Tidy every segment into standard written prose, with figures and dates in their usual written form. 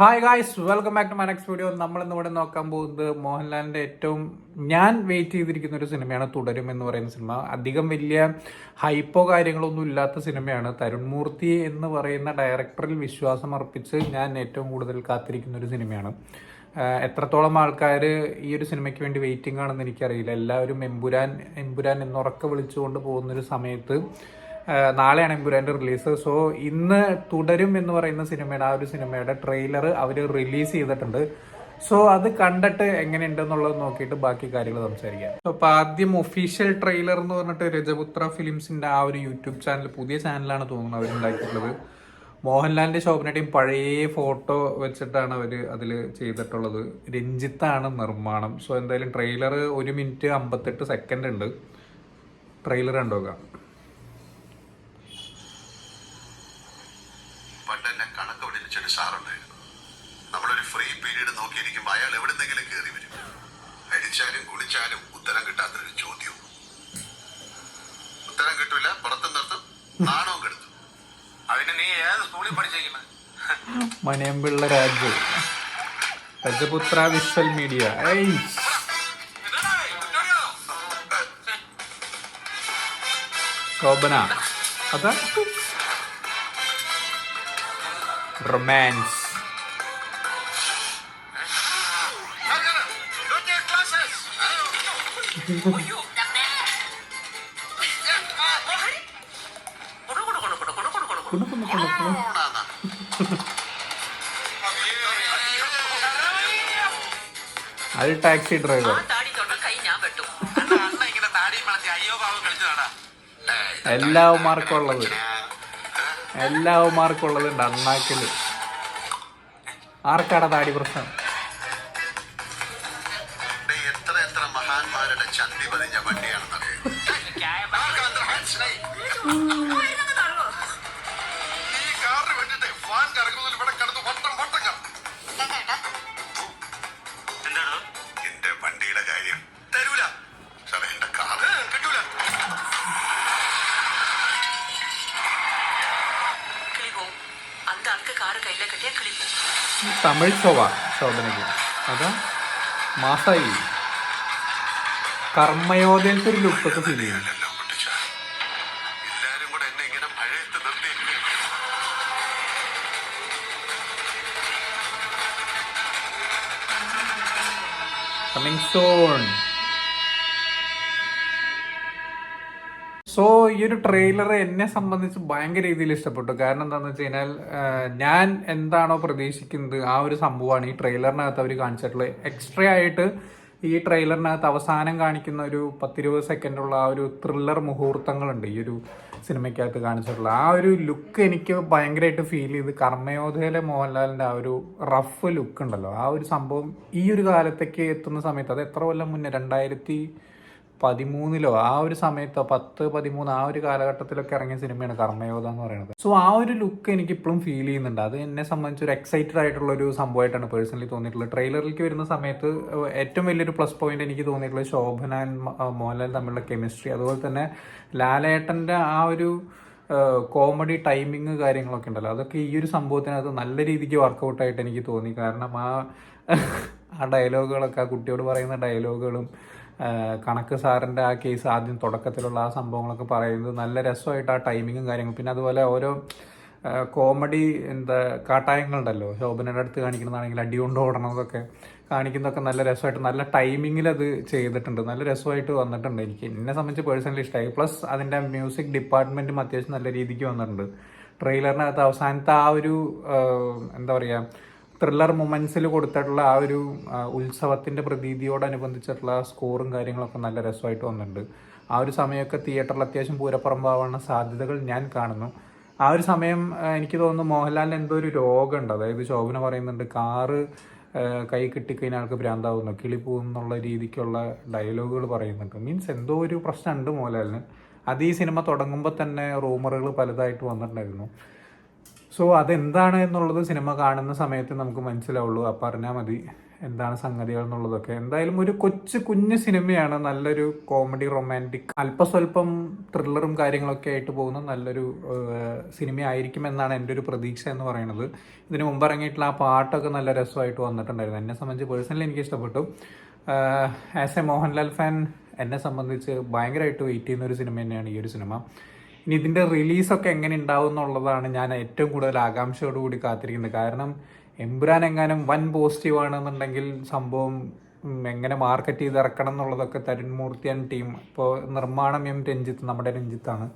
Hi guys, welcome back to my next video. നമ്മളിന്ന് ഇവിടെ നോക്കാൻ പോകുന്നത് മോഹൻലാലിന്റെ ഏറ്റവും ഞാൻ വെയിറ്റ് ചെയ്തിരിക്കുന്ന ഒരു സിനിമയാണ് തുടരും എന്ന് പറയുന്ന സിനിമ. അധികം വലിയ ഹൈപ്പോ കാര്യങ്ങളൊന്നും ഇല്ലാത്ത സിനിമയാണ്. തരുൺ മൂർത്തി എന്ന് പറയുന്ന ഡയറക്ടറിൽ വിശ്വാസം അർപ്പിച്ച് ഞാൻ ഏറ്റവും കൂടുതൽ കാത്തിരിക്കുന്ന ഒരു സിനിമയാണ്. എത്രത്തോളം ആൾക്കാർ ഈ ഒരു സിനിമയ്ക്ക് വേണ്ടി വെയിറ്റിംഗ് ആണെന്ന് എനിക്കറിയില്ല. എല്ലാവരും എമ്പുരാൻ എമ്പുരാൻ എന്നുറക്കെ വിളിച്ചുകൊണ്ട് പോകുന്നൊരു സമയത്ത് നാളെയാണ് എമ്പുരാൻ്റെ റിലീസ്. സോ ഇന്ന് തുടരും എന്ന് പറയുന്ന സിനിമയുടെ ആ ഒരു സിനിമയുടെ ട്രെയിലർ അവർ റിലീസ് ചെയ്തിട്ടുണ്ട്. സോ അത് കണ്ടിട്ട് എങ്ങനെയുണ്ടെന്നുള്ളത് നോക്കിയിട്ട് ബാക്കി കാര്യങ്ങൾ സംസാരിക്കാം. അപ്പോൾ ആദ്യം ഒഫീഷ്യൽ ട്രെയിലർ എന്ന് പറഞ്ഞിട്ട് രജപുത്ര ഫിലിംസിൻ്റെ ആ ഒരു യൂട്യൂബ് ചാനൽ, പുതിയ ചാനലാണ് തോന്നുന്നത് അവരുണ്ടാക്കിയിട്ടുള്ളത്. മോഹൻലാലിൻ്റെ ശോഭനയുടെയും പഴയ ഫോട്ടോ വെച്ചിട്ടാണ് അവർ അതിൽ ചെയ്തിട്ടുള്ളത്. രഞ്ജിത്താണ് നിർമ്മാണം. സോ എന്തായാലും ട്രെയിലർ 1 മിനിറ്റ് 58 സെക്കൻഡ് ഉണ്ട്. ട്രെയിലർ കണ്ടുനോക്കാം. പണ്ടെന്നെ കണക്ക് പഠിപ്പിച്ചൊരു സാറുണ്ടായിരുന്നു. നമ്മളൊരു ഫ്രീ പീരീഡ് നോക്കിയിരിക്കുമ്പോൾ അയാൾ എവിടെന്നെങ്കിലും കയറി വരും. അടിച്ചാലും കുളിച്ചാലും ഉത്തരം കിട്ടാത്തൊരു ചോദ്യവും. ഉത്തരം കിട്ടൂല, പുറത്തും നിർത്തും, നാണവും കെടുത്തു. അതിന് നീ ഏത് സ്കൂളിൽ പഠിച്ചേക്കുന്നത്? മനയമ്പിള്ള രാജു, രജപുത്ര വിഷ്വൽ മീഡിയ. ശോഭന, അതാ റൊമാൻസ്. അത് ടാക്സി ഡ്രൈവർ. എല്ലാവന്മാർക്കുള്ളത് ഉണ്ട് അണ്ണാക്കില്. ആർക്കാടാ താടി പ്രശ്നം? എത്ര എത്ര മഹാന്മാരുടെ ചന്തി പതിഞ്ഞ വണ്ടിയാണെന്നറിയാം. എന്റെ വണ്ടിയുടെ കാര്യം തരൂല സാറേ, എന്റെ കാറ് കിട്ടൂല. തമിഴ് ശോഭനയ്ക്ക് അതാ മാസായി. കർമ്മയോധനത്തെ ഒരു ലുക്കൊക്കെ ഫീൽ ചെയ്യുന്നു. എല്ലാരും കൂടെ എന്നെ ഇങ്ങനെ മഴയത്ത് നിർത്തിയിരിക്കുകയാണ്. Coming soon. സോ ഈ ഒരു ട്രെയിലർ എന്നെ സംബന്ധിച്ച് ഭയങ്കര രീതിയിൽ ഇഷ്ടപ്പെട്ടു. കാരണം എന്താണെന്ന് വെച്ച് കഴിഞ്ഞാൽ ഞാൻ എന്താണോ പ്രതീക്ഷിക്കുന്നത് ആ ഒരു സംഭവമാണ് ഈ ട്രെയിലറിനകത്ത് അവർ കാണിച്ചിട്ടുള്ളത്. എക്സ്ട്രാ ആയിട്ട് ഈ ട്രെയിലറിനകത്ത് അവസാനം കാണിക്കുന്ന ഒരു 10-20 സെക്കൻഡുള്ള ആ ഒരു ത്രില്ലർ മുഹൂർത്തങ്ങളുണ്ട് ഈ ഒരു സിനിമയ്ക്കകത്ത് കാണിച്ചിട്ടുള്ള. ആ ഒരു ലുക്ക് എനിക്ക് ഭയങ്കരമായിട്ട് ഫീൽ ചെയ്ത്. കർമ്മയോധയിലെ മോഹൻലാലിൻ്റെ ആ ഒരു റഫ് ലുക്ക് ഉണ്ടല്ലോ, ആ ഒരു സംഭവം ഈ ഒരു കാലത്തേക്ക് എത്തുന്ന സമയത്ത്, അത് എത്ര കൊല്ലം മുന്നേ, 2013 ആ ഒരു സമയത്തോ 10-13 ആ ഒരു കാലഘട്ടത്തിലൊക്കെ ഇറങ്ങിയ സിനിമയാണ് കർമ്മയോധ എന്ന് പറയുന്നത്. സോ ആ ഒരു ലുക്ക് എനിക്ക് ഇപ്പോഴും ഫീൽ ചെയ്യുന്നുണ്ട്. അത് എന്നെ സംബന്ധിച്ച് ഒരു എക്സൈറ്റഡ് ആയിട്ടുള്ള ഒരു സംഭവമായിട്ടാണ് പേഴ്സണലി തോന്നിയിട്ടുള്ളത്. ട്രെയിലറിലേക്ക് വരുന്ന സമയത്ത് ഏറ്റവും വലിയൊരു പ്ലസ് പോയിന്റ് എനിക്ക് തോന്നിയിട്ടുള്ളത് ശോഭന മോഹൻലാൽ തമ്മിലുള്ള കെമിസ്ട്രി, അതുപോലെ തന്നെ ലാലേട്ടൻ്റെ ആ ഒരു കോമഡി ടൈമിങ് കാര്യങ്ങളൊക്കെ ഉണ്ടല്ലോ, അതൊക്കെ ഈ ഒരു സംഭവത്തിനകത്ത് നല്ല രീതിക്ക് വർക്കൗട്ടായിട്ട് എനിക്ക് തോന്നി. കാരണം ആ ഡയലോഗുകളൊക്കെ, ആ കുട്ടിയോട് പറയുന്ന ഡയലോഗുകളും കണക്ക് സാറിൻ്റെ ആ കേസ് ആദ്യം തുടക്കത്തിലുള്ള ആ സംഭവങ്ങളൊക്കെ പറയുന്നത് നല്ല രസമായിട്ട് ആ ടൈമിങ്ങും കാര്യങ്ങളും, പിന്നെ അതുപോലെ ഓരോ കോമഡി കാട്ടായങ്ങളുണ്ടല്ലോ ശോഭനയുടെ അടുത്ത് കാണിക്കുന്നതാണെങ്കിൽ അടി കൊണ്ട് ഓടണതൊക്കെ കാണിക്കുന്നതൊക്കെ നല്ല രസമായിട്ട് നല്ല ടൈമിങ്ങിൽ അത് ചെയ്തിട്ടുണ്ട്. നല്ല രസമായിട്ട് വന്നിട്ടുണ്ട്. എന്നെ സംബന്ധിച്ച് പേഴ്സണലി ഇഷ്ടമായി. പ്ലസ് അതിൻ്റെ മ്യൂസിക് ഡിപ്പാർട്ട്മെൻറ്റും അത്യാവശ്യം നല്ല രീതിക്ക് വന്നിട്ടുണ്ട്. ട്രെയിലറിനകത്ത് അവസാനത്തെ ആ ഒരു എന്താ പറയുക, ത്രില്ലർ മൊമെൻറ്റ്സിൽ കൊടുത്തിട്ടുള്ള ആ ഒരു ഉത്സവത്തിൻ്റെ പ്രതീതിയോടനുബന്ധിച്ചിട്ടുള്ള സ്കോറും കാര്യങ്ങളൊക്കെ നല്ല രസമായിട്ട് വന്നിട്ടുണ്ട്. ആ ഒരു സമയമൊക്കെ തിയേറ്ററിൽ അത്യാവശ്യം പൂരപ്പുറമ്പാവാനുള്ള സാധ്യതകൾ ഞാൻ കാണുന്നു. ആ ഒരു സമയം എനിക്ക് തോന്നുന്നു മോഹൻലാലിന് എന്തോ ഒരു രോഗമുണ്ട്. അതായത് ശോഭന പറയുന്നുണ്ട് കാറ് കൈ കിട്ടിക്കഴിഞ്ഞാൽ ആൾക്ക് ഭ്രാന്താവുന്നു, കിളി പോകുന്നുള്ള രീതിക്കുള്ള ഡയലോഗുകൾ പറയുന്നുണ്ട്. മീൻസ് എന്തോ ഒരു പ്രശ്നമുണ്ട് മോഹൻലാലിന്. അത് ഈ സിനിമ തുടങ്ങുമ്പോൾ തന്നെ റൂമറുകൾ പലതായിട്ട് വന്നിട്ടുണ്ടായിരുന്നു. സോ അതെന്താണ് എന്നുള്ളത് സിനിമ കാണുന്ന സമയത്ത് നമുക്ക് മനസ്സിലാവുള്ളൂ. അപ്പം അറിഞ്ഞാൽ മതി. എന്താണ് സംഗതികൾ എന്നുള്ളതൊക്കെ. എന്തായാലും ഒരു കുഞ്ഞു സിനിമയാണ്, നല്ലൊരു കോമഡി റൊമാൻറ്റിക് അല്പസ്വല്പം ത്രില്ലറും കാര്യങ്ങളൊക്കെ ആയിട്ട് പോകുന്ന നല്ലൊരു സിനിമ ആയിരിക്കും എന്നാണ് എൻ്റെ ഒരു പ്രതീക്ഷ എന്ന് പറയുന്നത്. ഇതിന് മുമ്പ് ഇറങ്ങിയിട്ടുള്ള ആ പാട്ടൊക്കെ നല്ല രസമായിട്ട് വന്നിട്ടുണ്ടായിരുന്നു. എന്നെ സംബന്ധിച്ച് പേഴ്സണലി എനിക്ക് ഇഷ്ടപ്പെട്ടു. ആസ് എ മോഹൻലാൽ ഫാൻ എന്നെ സംബന്ധിച്ച് ഭയങ്കരമായിട്ട് വെയിറ്റ് ചെയ്യുന്ന ഒരു സിനിമ തന്നെയാണ് ഈ ഒരു സിനിമ. ഇനി ഇതിൻ്റെ റിലീസൊക്കെ എങ്ങനെ ഉണ്ടാവും എന്നുള്ളതാണ് ഞാൻ ഏറ്റവും കൂടുതൽ ആകാംക്ഷയോടുകൂടി കാത്തിരിക്കുന്നത്. കാരണം എമ്പുരാൻ എങ്ങാനും വൻ പോസിറ്റീവ് ആണെന്നുണ്ടെങ്കിൽ സംഭവം എങ്ങനെ മാർക്കറ്റ് ചെയ്ത് ഇറക്കണം എന്നുള്ളതൊക്കെ തരുൺ മൂർത്തി ആൻഡ് ടീം, ഇപ്പോൾ നിർമ്മാണം രഞ്ജിത്ത്, നമ്മുടെ രഞ്ജിത്താണ്.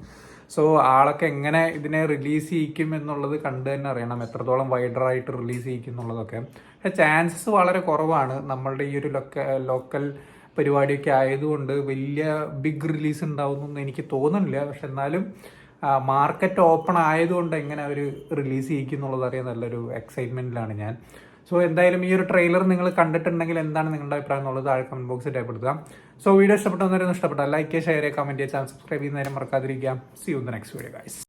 സോ ആളൊക്കെ എങ്ങനെ ഇതിനെ റിലീസ് ചെയ്യിക്കും എന്നുള്ളത് കണ്ടു തന്നെ അറിയണം, എത്രത്തോളം വൈഡറായിട്ട് റിലീസ് ചെയ്യിക്കും എന്നുള്ളതൊക്കെ. പക്ഷേ ചാൻസസ് വളരെ കുറവാണ്. നമ്മളുടെ ഈ ഒരു ലോക്കൽ പരിപാടിയൊക്കെ ആയതുകൊണ്ട് വലിയ ബിഗ് റിലീസ് ഉണ്ടാവുമെന്നൊന്നും എനിക്ക് തോന്നുന്നില്ല. പക്ഷെ എന്നാലും മാർക്കറ്റ് ഓപ്പൺ ആയതുകൊണ്ട് എങ്ങനെ അവർ റിലീസ് ചെയ്യിക്കുന്നുള്ളത് അറിയാൻ നല്ലൊരു എക്സൈറ്റ്മെൻറ്റിലാണ് ഞാൻ. സോ എന്തായാലും ഈ ഒരു ട്രെയിലർ നിങ്ങൾ കണ്ടിട്ടുണ്ടെങ്കിൽ എന്താണ് നിങ്ങളുടെ അഭിപ്രായം എന്നുള്ളത് താഴെ കമൻറ്റ് ബോക്സിൽ രേഖപ്പെടുത്തുക. സോ വീഡിയോ ഇഷ്ടപ്പെട്ടെന്നവരൊന്നും ഇഷ്ടപ്പെട്ടാൽ ലൈക്ക് ചെയ്യുക, ഷെയർ ചെയ്യുക, കമൻറ്റ് ചെയ്യുക, ചാനൽ സബ്സ്ക്രൈബ് ചെയ്യുന്നതിനും മറക്കാതിരിക്കുക. See you in the next video guys.